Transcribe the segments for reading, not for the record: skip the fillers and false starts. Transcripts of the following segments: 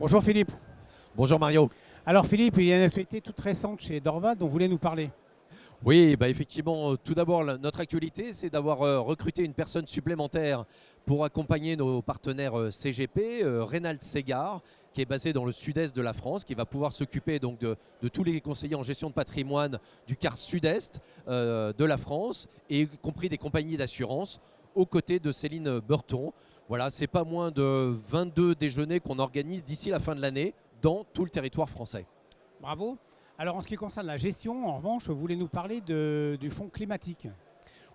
Bonjour Philippe. Bonjour Mario. Alors Philippe, il y a une actualité toute récente chez Dorval dont vous voulez nous parler. Oui, effectivement, tout d'abord, notre actualité, c'est d'avoir recruté une personne supplémentaire pour accompagner nos partenaires CGP, Reynald Segar, qui est basé dans le sud-est de la France, qui va pouvoir s'occuper donc de tous les conseillers en gestion de patrimoine du quart sud-est de la France, et y compris des compagnies d'assurance, aux côtés de Céline Burton. Voilà, c'est pas moins de 22 déjeuners qu'on organise d'ici la fin de l'année dans tout le territoire français. Bravo. Alors en ce qui concerne la gestion, en revanche, vous voulez nous parler du fonds climatique.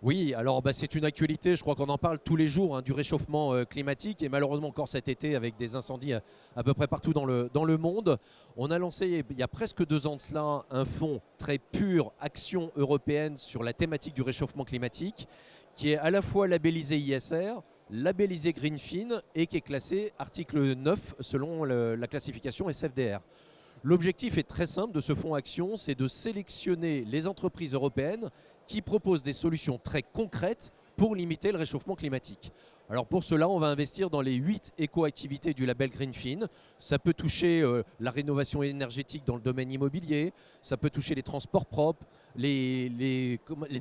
Oui, alors c'est une actualité, je crois qu'on en parle tous les jours, du réchauffement climatique, et malheureusement encore cet été avec des incendies à peu près partout dans le monde. On a lancé il y a presque 2 ans de cela un fonds très pur, action européenne sur la thématique du réchauffement climatique, qui est à la fois labellisé ISR, labellisé Greenfin et qui est classé article 9 selon la classification SFDR. L'objectif est très simple de ce fonds Action, c'est de sélectionner les entreprises européennes qui proposent des solutions très concrètes pour limiter le réchauffement climatique. Alors pour cela, on va investir dans les 8 éco-activités du label Greenfin. Ça peut toucher la rénovation énergétique dans le domaine immobilier, ça peut toucher les transports propres, les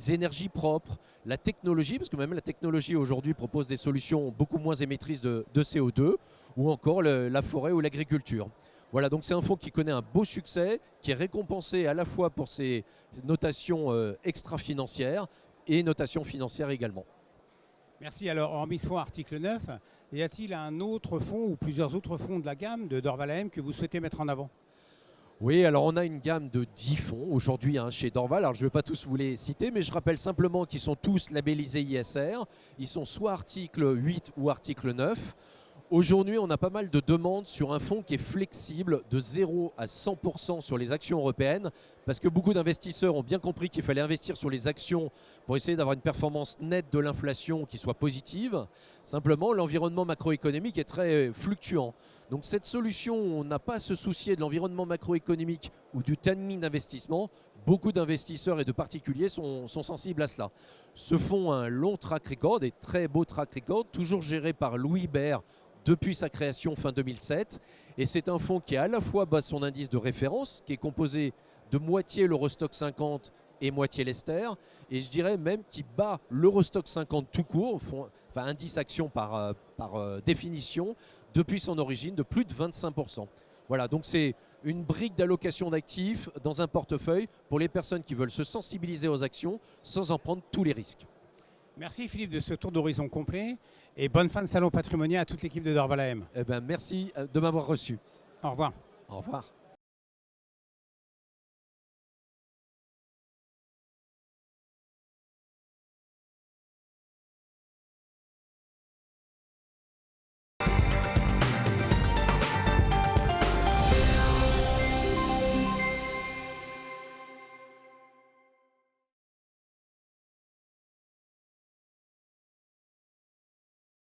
énergies propres, la technologie, parce que même la technologie aujourd'hui propose des solutions beaucoup moins émettrices de CO2, ou encore la forêt ou l'agriculture. Voilà, donc c'est un fonds qui connaît un beau succès, qui est récompensé à la fois pour ses notations extra-financières et notations financières également. Merci. Alors en fonds article 9, y a-t-il un autre fonds ou plusieurs autres fonds de la gamme de Dorval AM que vous souhaitez mettre en avant? Oui, alors on a une gamme de 10 fonds aujourd'hui chez Dorval. Alors je ne vais pas tous vous les citer, mais je rappelle simplement qu'ils sont tous labellisés ISR. Ils sont soit article 8 ou article 9. Aujourd'hui, on a pas mal de demandes sur un fonds qui est flexible de 0 à 100% sur les actions européennes, parce que beaucoup d'investisseurs ont bien compris qu'il fallait investir sur les actions pour essayer d'avoir une performance nette de l'inflation qui soit positive. Simplement, l'environnement macroéconomique est très fluctuant. Donc cette solution, on n'a pas à se soucier de l'environnement macroéconomique ou du timing d'investissement. Beaucoup d'investisseurs et de particuliers sont sensibles à cela. Ce fonds a un long track record, des très beaux track records, toujours géré par Louis Baer, depuis sa création fin 2007. Et c'est un fonds qui a à la fois son indice de référence, qui est composé de moitié l'Eurostock 50 et moitié l'Ester. Et je dirais même qu'il bat l'Eurostock 50 tout court, indice action par définition, depuis son origine de plus de 25%. Voilà, donc c'est une brique d'allocation d'actifs dans un portefeuille pour les personnes qui veulent se sensibiliser aux actions sans en prendre tous les risques. Merci Philippe de ce tour d'horizon complet et bonne fin de salon patrimonial à toute l'équipe de Dorval AM. Merci de m'avoir reçu. Au revoir. Au revoir.